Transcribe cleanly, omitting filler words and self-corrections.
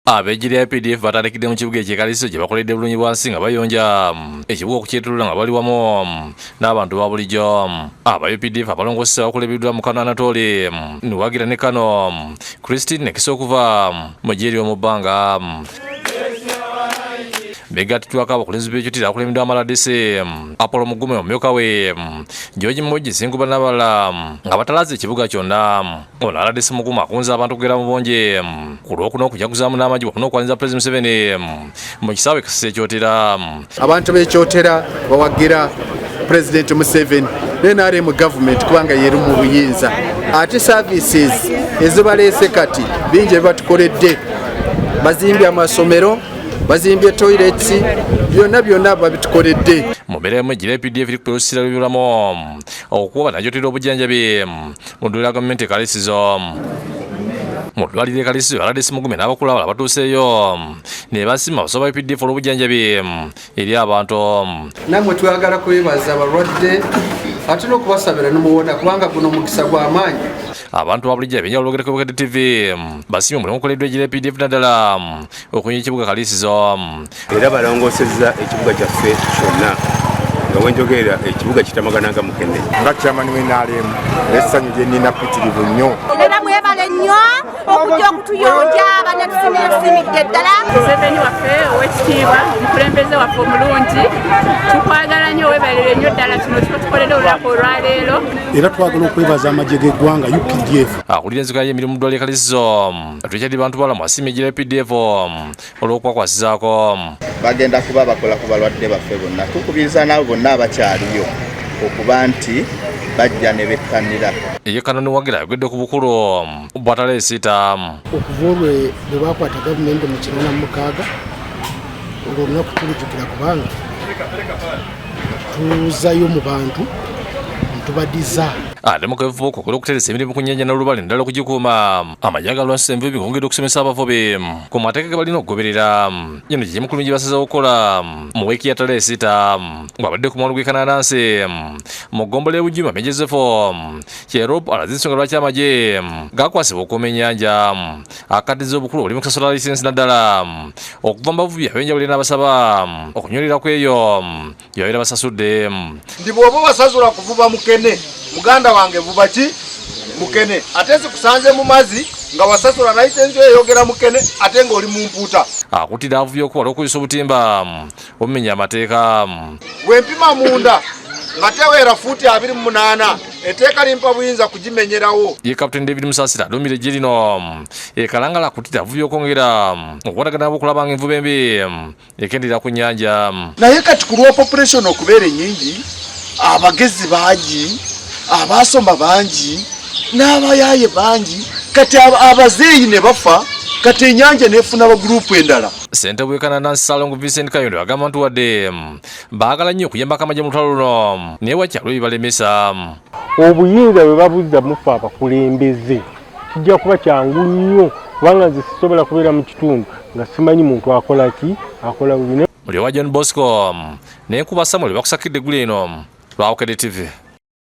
Abejjira PDF batandikidde mu kibuga ekyekaliso gye bakoledde bulungi bwansi nga bayonja ekibuga okukyetulula nga bali wamu n'abantu ba bulijjo. Aba UPDF abalongoosa bakulebeddwa mu Kano Anatole Niwagira ne Kano Christine Nekisa okuva mu gye ery'omu bbanga. Begattwako abakulembeze b'ekyotera akulembedde Amaladese Apollo Mugume omumyuka we George Mmoji Senkuba n'abalala nga batalaaze ekibuga kyonna. Ono Aladese Mugume akunze abantu okugera mu bonje ku lwokuna okujaguzaamu n'amagye wamu n'okwaniriza President Museveni mu kisaawe Kasese ekyotera. Abantu b'ekyotera bawagira President Museveni NRM government kubanga yeri mu buyinza ate services ezo baleese kati bingi batukoledde bazimbye amasomero bazimbye toilets byonna babitukoledde. Mu mbeera emu ejjira UPDF eri ku lusira lw'ebulamu okukuba najotera obujjanjabi mu ddwaliro lya gavumenti ekalisizo. Mu ddwaliro ekalisizo Aladese Mugume n'abakulu abalala batuuseeyo ne basima abasaba UPDF olw'obujjanjabi eri abantu. Nammwe twagala kwebaza abalwadde ate n'okubasabira n'umuwona kubanga guno mukisa gw'amaanyi. Abantu ba bulijjo ebyenjawulo olwogereko Bukedde TV basimye omulimu ogukoleddwa ejjira UPDF naddala okunywa ekibuga kalisizo. Era balongoosezza ekibuga kyaffe kyonna nga wenjogerera ekibuga kitamagana nga Mukene. Nga kyamani w'NRM n'essanyu lye nnina ppitirivu nnyo. Era mwebale nnyo okujja okutuyonja banatusimidde ddala. Museveni waffe ow'ekitiibwa omukulembeze waffe omulungi tukwagala nnyo weebalire nnyo ddala kino kiko tukoledde olunaku olwaleero. Era twagala okwebaza amagye g'eggwanga UPDF. Akulira enzika y'emirimu mu ddwaliro ekalisizo Richard Bantwala asimye ejjira UPDF olw'okwakwasizaako. Bagenda kuba bakola ku balwadde baffe bonna tukubiriza nabo bonna abakyaliyo okuba nti bajja ne bekkanira. Ye Kano Niwagira ayogedde ku bukulu bw'ataleesiita. Okuva olwe bwe bakwata gavumenti mu 1996 olw'olunaku tulujjukira kubanga tuzayo mu bantu ntubadiza. Ate mu kafuuko olw'okuteresa emirimu ku nnyanja n'olubale naddala okugikuuma amagye agalwanyisa envubi gongedde okusomesa abavubi ku mateeka ge balina okugoberera. Gino gye mukulu gye basazeewo okukola mu wiiki ya taleesiita ng'abadde ku muwano gw'ekanaanansi mu ggombolola y'e Bujima Major Joseph Kyerop alaze ensonga lwaki amagye gakwasibwa okukuuma ennyanja akaddiza obukulu buli mu kusasola layisinsi naddala okuva mu bavubi abenjawulo n'abasaba okunywerera ku eyo gyebabeera basasudde. Ndi bw'oba wasasula kuvuba Mukene muganda wange vuba ki Mukene ate zikusanze mu mazi nga wasasula layisensi eyogera Mukene ate ng'oli mu mpuuta. Akuttidde abavubi okuwala okuyisa obutimba obumenya amateeka. Wempima munda nga teweera fuuti 28 etteeka limpa buyinza kugimenyerawo. Ye Captain David Musasira aduumira eggye lino ekalangala akuttidde abavubi okwongera okukwatagana nabo okulabanga envuba embi ekendeera ku nnyanja. Naye kati ku lwa population okubeera ennyingi abagezi bangi abasoma bangi n'abayaaye bangi kati abazeeyi ne bafa kati ennyanja neefuna abagurupu endala. Ssentebe w'ekanaanansi Ssalongo Vincent Kayondo agamba nti wadde baagala nnyo okuyambako amagye mu lutalo luno naye wakyalo bibalemesa. Obuyinza bwe babuzza mufe abakulembeze kijja kuba kyangu nnyo kubanga nze sisobola kubeera mu kitundu nga simanyi muntu akola ki akola bubi. Muli owa John Bosco n'enkuba Samuel bakusakidde eggulu eno lwa Bukedde TV.